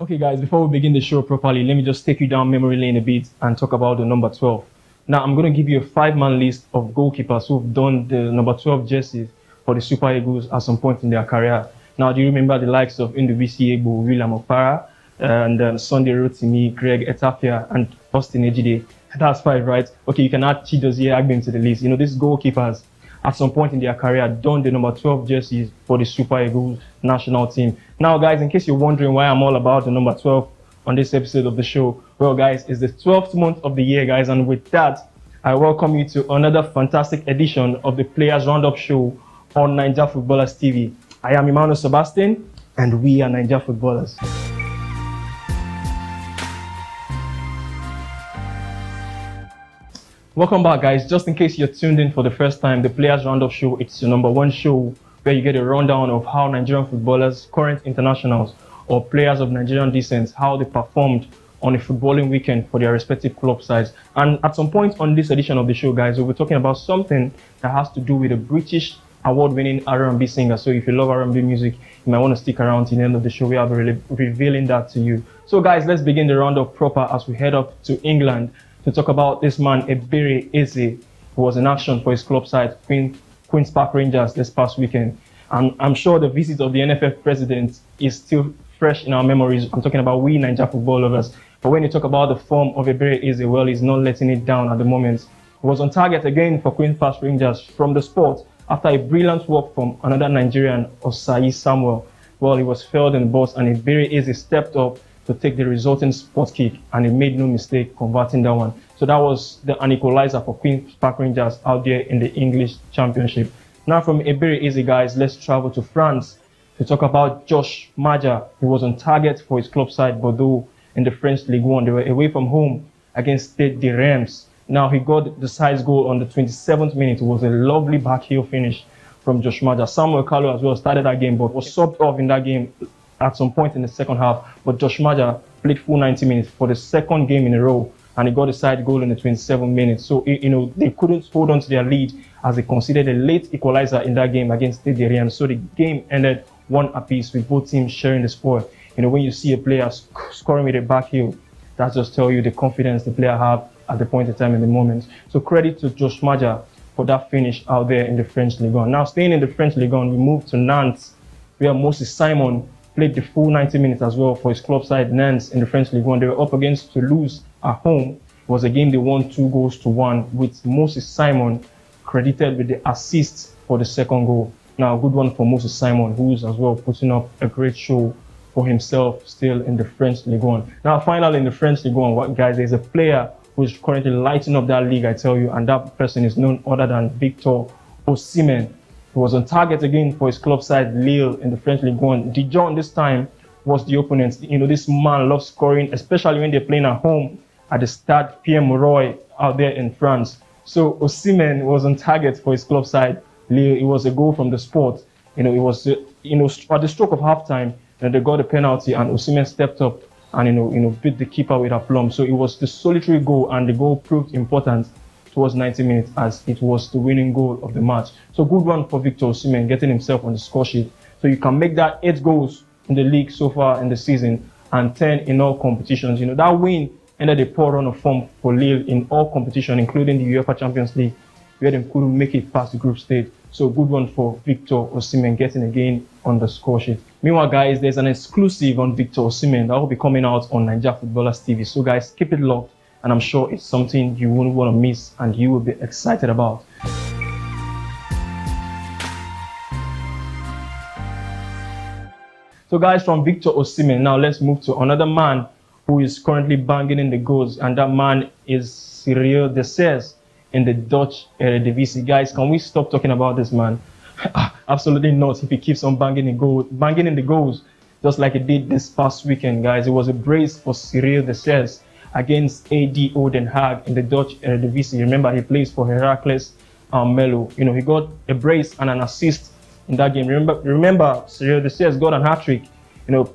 Okay, guys, before we begin the show properly, let me just take you down memory lane a bit and talk about the number 12. Now, I'm going to give you a five-man list of goalkeepers who've done the number 12 jerseys for the Super Eagles at some point in their career. Now, do you remember the likes of Ndubisi Egbo, William Opara, and Sunday Rotimi, Greg Etafia, and Austin Ejide? That's five, right? Okay, you can add Chidozie Agbin to the list. These goalkeepers at some point in their career donned the number 12 jerseys for the Super Eagles national team. Now, guys, in case you're wondering why I'm all about the number 12 on this episode of the show, well, guys, it's the 12th month of the year, guys, and with that, I welcome you to another fantastic edition of the Players Roundup show on Niger Footballers TV. I am Emmanuel Sebastian, and we are Niger Footballers. Welcome back, guys. Just in case you're tuned in for the first time, the Players Roundup show, it's your number one show where you get a rundown of how Nigerian footballers, current internationals, or players of Nigerian descent, how they performed on a footballing weekend for their respective club sides. And at some point on this edition of the show, guys, we'll be talking about something that has to do with a British award-winning R&B singer. So if you love R&B music, you might want to stick around to the end of the show. We are revealing that to you. So, guys, let's begin the roundup proper as we head up to England to talk about this man, Ebere Eze, who was in action for his club side, Queen's Park Rangers, this past weekend. And I'm sure the visit of the NFF president is still fresh in our memories. I'm talking about we Niger football lovers. But when you talk about the form of Ebere Eze, well, he's not letting it down at the moment. He was on target again for Queen's Park Rangers from the spot after a brilliant work from another Nigerian, Osayi Samuel. Well, he was failed in the box, and Ebere Eze stepped up to take the resulting spot kick, and he made no mistake converting that one. So that was an equalizer for Queen's Park Rangers out there in the English Championship. Now from Ebere Eze, guys, let's travel to France to talk about Josh Maja. He was on target for his club side, Bordeaux, in the French Ligue 1. They were away from home against Stade de Reims. Now he got the side's goal on the 27th minute. It was a lovely backheel finish from Josh Maja. Samuel Kalu as well started that game, but was subbed off in that game at some point in the second half. But Josh Maja played full 90 minutes for the second game in a row, and he got a side goal in the 27th minute. So, they couldn't hold on to their lead as they conceded a late equalizer in that game against Stade de Reims. So the game ended one apiece with both teams sharing the spoil. When you see a player scoring with a back heel, that just tells you the confidence the player have at the point in time in the moment. So credit to Josh Maja for that finish out there in the French Ligue 1. Now, staying in the French Ligue 1, we move to Nantes, where Moses Simon played the full 90 minutes as well for his club side, Nantes, in the French Ligue 1. They were up against Toulouse at home. It was a game they won 2-1, with Moses Simon credited with the assist for the second goal. Now, a good one for Moses Simon, who's as well putting up a great show for himself still in the French Ligue 1. Now, finally, in the French Ligue 1, guys, there's a player who's currently lighting up that league, I tell you, and that person is none other than Victor Osimhen. He was on target again for his club side, Lille, in the French Ligue 1. Dijon this time was the opponent. This man loves scoring, especially when they're playing at home at the Stade Pierre-Mauroy out there in France. So Osimhen was on target for his club side, Lille. It was a goal from the spot. It was, at the stroke of halftime, they got a penalty, and Osimhen stepped up and, beat the keeper with aplomb. So it was the solitary goal, and the goal proved important towards 90 minutes as it was the winning goal of the match. So good one for Victor Osimhen, getting himself on the score sheet. So you can make that 8 goals in the league so far in the season and 10 in all competitions. That win ended a poor run of form for Lille in all competition, including the UEFA Champions League, where they couldn't make it past the group stage. So good one for Victor Osimhen, getting again on the score sheet. Meanwhile, guys, there's an exclusive on Victor Osimhen that will be coming out on Niger Footballers TV. So guys, keep it locked, and I'm sure it's something you won't want to miss and you will be excited about. So guys, from Victor Osimhen, now let's move to another man who is currently banging in the goals, and that man is Cyril Dessers in the Dutch Eredivisie. Guys, can we stop talking about this man? Absolutely not. If he keeps on banging in the goals, just like he did this past weekend, guys. It was a brace for Cyril Dessers against ADO Den Haag in the Dutch Eredivisie. Remember, he plays for Heracles Melo. He got a brace and an assist in that game. Remember, Cyril Dessers got an hat-trick,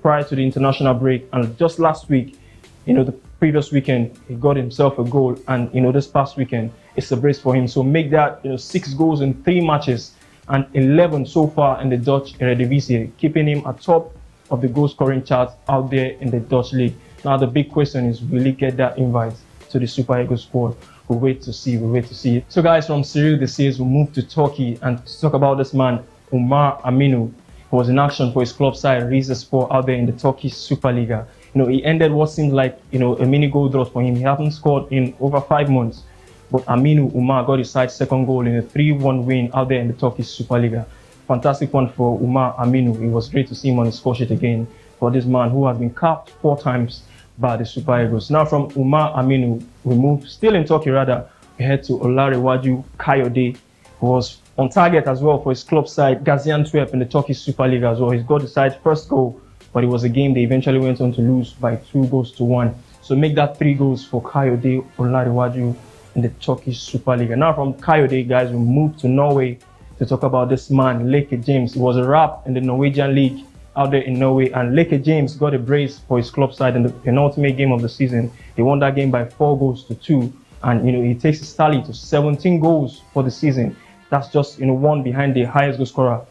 prior to the international break. And just last week, the previous weekend, he got himself a goal. And, this past weekend, it's a brace for him. So make that, 6 goals in 3 matches and 11 so far in the Dutch Eredivisie, keeping him atop of the goal scoring chart out there in the Dutch league. Now the big question is, will he get that invite to the Super Eagles squad? We'll wait to see. So guys, from Cyril the Seas, we'll move to Turkey and talk about this man, Umar Aminu, who was in action for his club side, Rizespor, out there in the Turkish Superliga. He ended what seemed like, a mini goal drought for him. He hasn't scored in over 5 months. But Aminu Umar got his side's second goal in a 3-1 win out there in the Turkish Superliga. Fantastic one for Umar Aminu. It was great to see him on the score sheet again for this man who has been capped 4 times by the Super Eagles. Now from Umar Aminu, we move, still in Turkey rather, we head to Olarewaju Kayode, who was on target as well for his club side, Gaziantep, in the Turkish Superliga as well. He's got the side's first goal, but it was a game they eventually went on to lose by 2-1. So make that 3 goals for Kayode Olarewaju in the Turkish Superliga. Now from Kayode, guys, we move to Norway to talk about this man, Leke James. It was a wrap in the Norwegian league out there in Norway, and Leke James got a brace for his club side in the penultimate game of the season. They won that game by 4-2, and he takes his tally to 17 goals for the season. That's just one behind the highest goal scorer,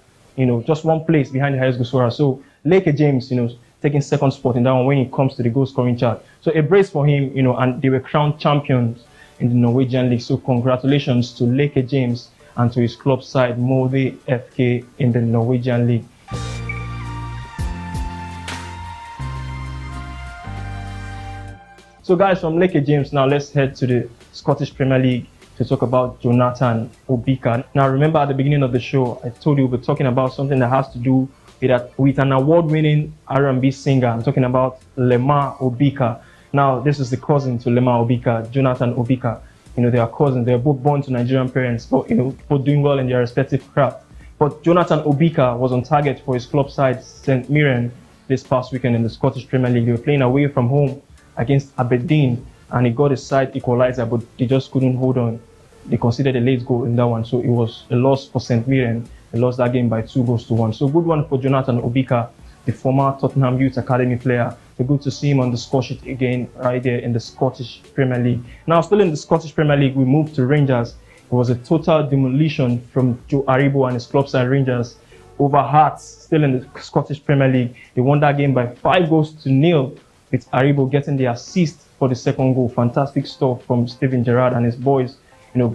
just one place behind the highest goal scorer. So Leke James, taking second spot in that one when it comes to the goal scoring chart. So a brace for him, and they were crowned champions in the Norwegian league. So congratulations to Leke James and to his club side, Molde FK, in the Norwegian league. So guys, from Leke James, now let's head to the Scottish Premier League to talk about Jonathan Obika. Now remember at the beginning of the show, I told you we're talking about something that has to do with an award-winning R&B singer. I'm talking about Lemar Obika. Now this is the cousin to Lemar Obika, Jonathan Obika. They are cousins. They are both born to Nigerian parents, but both doing well in their respective craft. But Jonathan Obika was on target for his club side, St Mirren, this past weekend in the Scottish Premier League. They were playing away from home against Aberdeen, and he got his side equalizer, but they just couldn't hold on. They considered a late goal in that one, so it was a loss for St Mirren. They lost that game by 2-1. So good one for Jonathan Obika, the former Tottenham Youth Academy player. So good to see him on the score sheet again right there in the Scottish Premier League. Now still in the Scottish Premier League, we moved to Rangers. It was a total demolition from Joe Aribo and his club side Rangers over Hearts, still in the Scottish Premier League. They won that game by 5-0, with Aribo getting the assist for the second goal. Fantastic stuff from Steven Gerrard and his boys.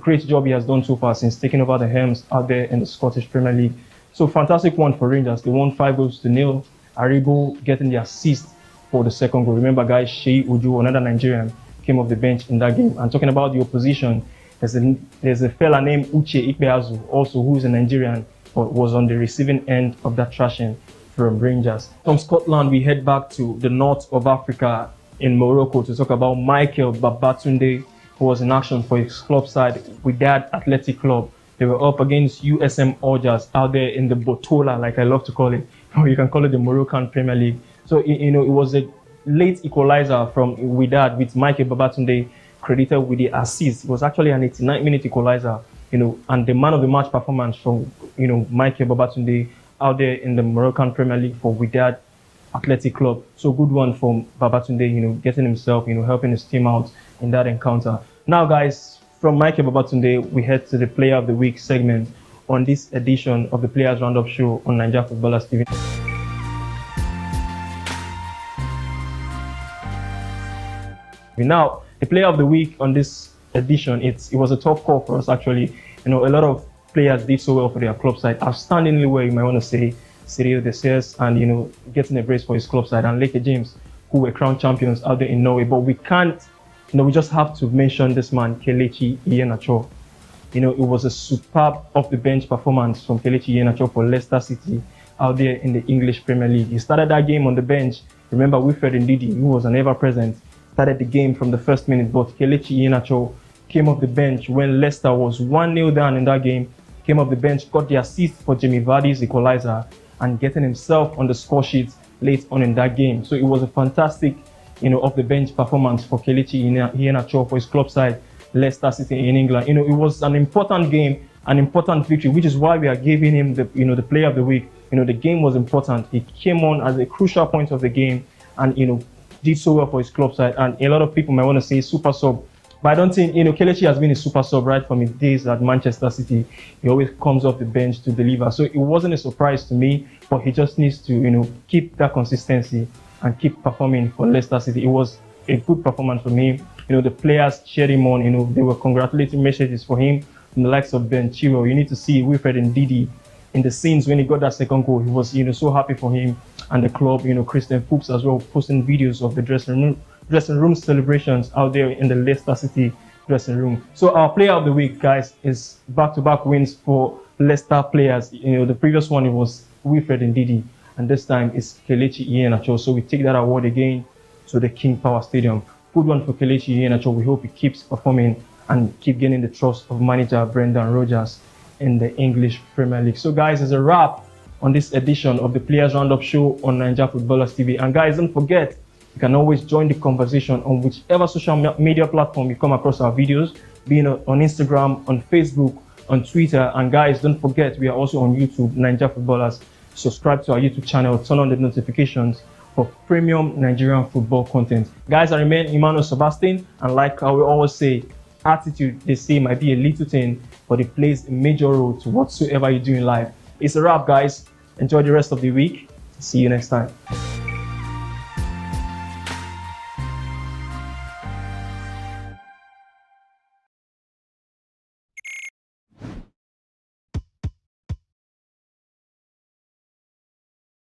Great job he has done so far since taking over the helms out there in the Scottish Premier League. So fantastic one for Rangers. They won 5-0. Aribo getting the assist for the second goal. Remember, guys, Sheyi Uju, another Nigerian, came off the bench in that game. And talking about the opposition, there's a fella named Uche Ikpeazu, also who is a Nigerian, but was on the receiving end of that thrashing from Rangers. From Scotland, we head back to the north of Africa in Morocco to talk about Michael Babatunde, who was in action for his club side, Wydad Athletic Club. They were up against USM Algiers out there in the Botola, like I love to call it, or you can call it the Moroccan Premier League. So, it was a late equalizer from Wydad with Michael Babatunde credited with the assist. It was actually an 89-minute equalizer, and the man of the match performance from, Michael Babatunde out there in the Moroccan Premier League for Wydad Athletic Club. So good one from Babatunde, getting himself, helping his team out in that encounter. Now, guys, from Michael Babatunde, we head to the Player of the Week segment on this edition of the Players Roundup show on Nigeria Footballers TV. Now, the Player of the Week on this edition, it was a tough call for us actually. A lot of players did so well for their club side, outstandingly well, you might want to say. Cyril the Sears and getting a brace for his club side, and Leke James, who were crowned champions out there in Norway. But we can't, we just have to mention this man, Kelechi Iheanacho. It was a superb off the bench performance from Kelechi Iheanacho for Leicester City out there in the English Premier League. He started that game on the bench. Remember, Wilfred Ndidi, who was an ever-present, started the game from the first minute, but Kelechi Iheanacho came off the bench when Leicester was 1-0 down in that game. Came off the bench, got the assist for Jamie Vardy's equalizer, and getting himself on the score sheet late on in that game. So it was a fantastic, off the bench performance for Kelechi Iheanacho for his club side, Leicester City in England. It was an important game, an important victory, which is why we are giving him the, the Player of the Week. The game was important. He came on as a crucial point of the game, and did so well for his club side. And a lot of people might want to say super sub But I don't think, Kelechi has been a super sub right from his days at Manchester City. He always comes off the bench to deliver. So it wasn't a surprise to me, but he just needs to, keep that consistency and keep performing for Leicester City. It was a good performance for him. The players cheered him on. They were congratulating messages for him from the likes of Ben Chilwell. You need to see Wilfred Ndidi in the scenes when he got that second goal. He was, so happy for him and the club. Christian Fuchs as well, posting videos of the dressing room celebrations out there in the Leicester City dressing room. So our player of the week, guys, is back-to-back wins for Leicester players. The previous one, it was Wilfred Ndidi, and this time it's Kelechi Iheanacho. So we take that award again to the King Power Stadium. Good one for Kelechi Iheanacho. We hope he keeps performing and keep gaining the trust of manager Brendan Rodgers in the English Premier League. So guys, it's a wrap on this edition of the Players Roundup show on Nigeria Footballers TV. And guys, don't forget, you can always join the conversation on whichever social media platform you come across our videos, being on Instagram, on Facebook, on Twitter. And guys, don't forget, we are also on YouTube, Nigeria Footballers. Subscribe to our YouTube channel, turn on the notifications for premium Nigerian football content. Guys, I remain Emmanuel Sebastian, and like I will always say, attitude, they say, might be a little thing, but it plays a major role to whatsoever you do in life. It's a wrap, guys. Enjoy the rest of the week. See you next time.